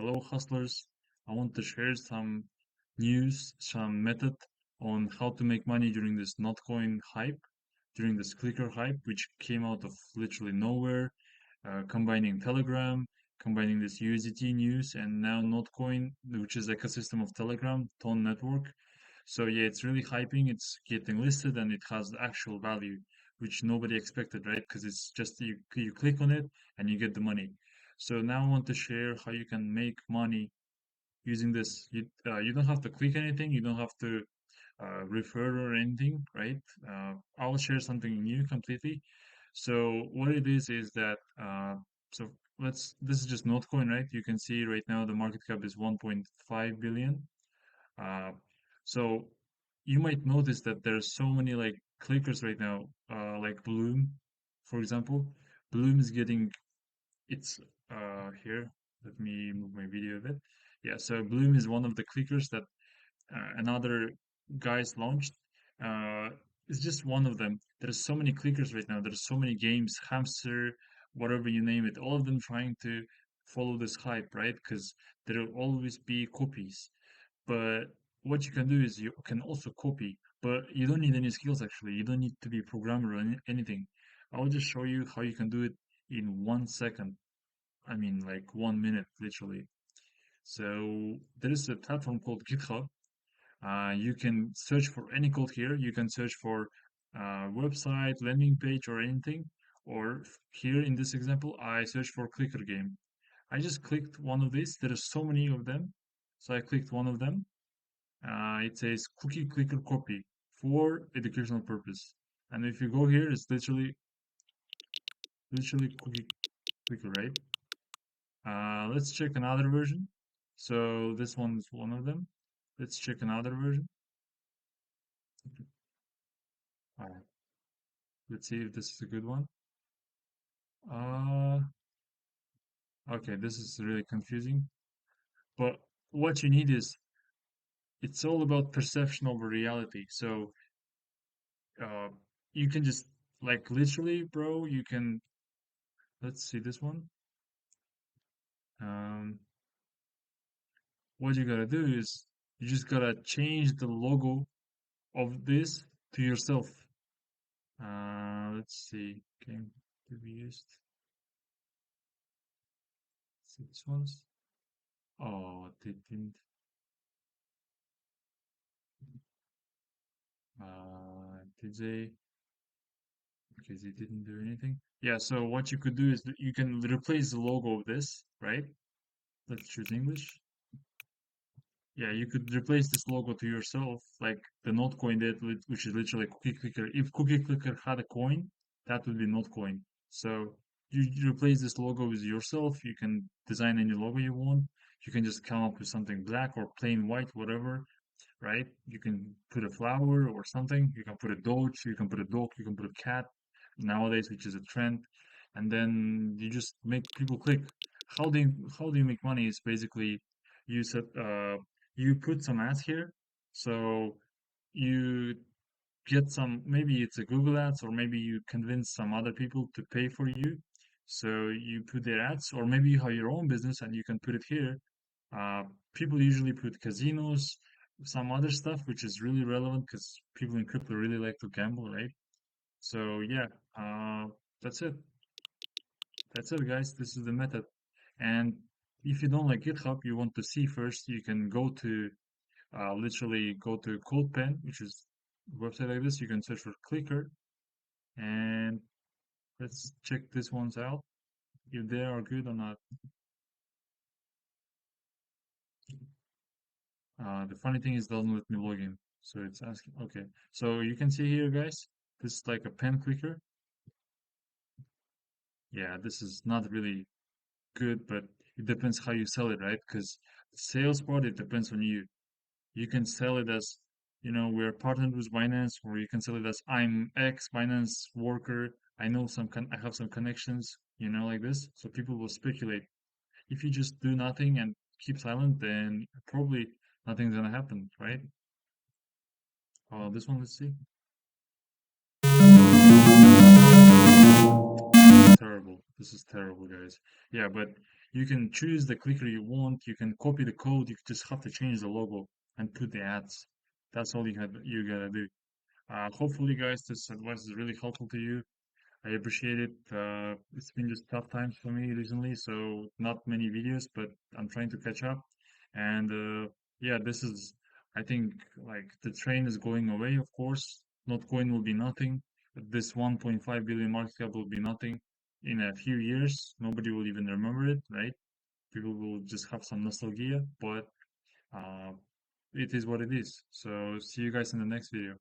Hello, hustlers. I want to share some news, some method on how to make money during this Notcoin hype, during this clicker hype, which came out of literally nowhere, combining Telegram, combining this USDT news, and now Notcoin, which is ecosystem of Telegram, Tone network. So yeah, it's really hyping. It's getting listed, and it has actual value, which nobody expected, right? Because it's just you click on it and you get the money. So now I want to share how you can make money using this. You don't have to click anything. You don't have to refer or anything, right? I'll share something new completely. So what it is that so let's this is just Notcoin, right? You can see right now the market cap is 1.5 billion. Uh, so you might notice that there's so many like clickers right now, like Bloom, for example. Bloom is getting it's here. Let me move my video a bit. Yeah, so Bloom is one of the clickers that another guys launched. Uh, it's just one of them. There's so many clickers right now. There's so many games, hamster, whatever you name it. All of them trying to follow this hype, right? Because there will always be copies. But what you can do is you can also copy, but you don't need any skills actually. You don't need to be a programmer or anything. I'll just show you how you can do it in 1 second. I mean, like 1 minute, literally. So there is a platform called GitHub. You can search for any code here. You can search for website, landing page, or anything. Or here in this example, I search for clicker game. I just clicked one of these. There are so many of them. So I clicked one of them. It says cookie clicker copy for educational purpose. And if you go here, it's literally cookie clicker, right? Let's check another version. So this one's one of them. Let's check another version. All right. Let's see if this is a good one. Uh, okay, this is really confusing. But what you need is it's all about perception over reality. So uh, you can just like literally, bro, you can let's see this one. Um, what you gotta do is you just gotta change the logo of this to yourself. Let's see. Game to be used. Six ones. Oh, they didn't. Did they? Okay, they didn't do anything. Yeah, so what you could do is that you can replace the logo of this, right? Let's choose English. Yeah, you could replace this logo to yourself, like the Notcoin did, which is literally Cookie Clicker. If Cookie Clicker had a coin, that would be Notcoin. So you replace this logo with yourself. You can design any logo you want. You can just come up with something black or plain white, whatever, right? You can put a flower or something. You can put a doge. You can put a dog. You can put a cat nowadays, which is a trend. And then you just make people click. How do you make money? Is basically you set you put some ads here, so you get some. Maybe it's a Google ads, or maybe you convince some other people to pay for you. So you put their ads, or maybe you have your own business and you can put it here. Uh, People usually put casinos, some other stuff, which is really relevant because people in crypto really like to gamble, right? So yeah, that's it. That's it, guys. This is the method. And if you don't like GitHub, you want to see first, you can go to literally go to Codepen, which is a website like this. You can search for clicker and let's check this ones out if they are good or not. The funny thing is, it doesn't let me log in, so it's asking. Okay, so you can see here, guys. This is like a pen clicker. Yeah, this is not really good, but it depends how you sell it, right? Because the sales part, it depends on you. You can sell it as, we're partnered with Binance, or you can sell it as I'm ex Binance worker. I have some connections, like this. So people will speculate. If you just do nothing and keep silent, then probably nothing's gonna happen, right? This one, let's see. Terrible. This is terrible, guys. Yeah, but You can choose the clicker you want. You can copy the code. You just have to change the logo and put the ads. That's all you gotta do. Hopefully, guys, this advice is really helpful to you. I appreciate it. It's been just tough times for me recently, so not many videos, but I'm trying to catch up. And yeah, this is, I think, like the train is going away, of course. Notcoin will be nothing. This 1.5 billion market cap will be nothing. In a few years, nobody will even remember it, right? People will just have some nostalgia, but uh, it is what it is. So see you guys in the next video.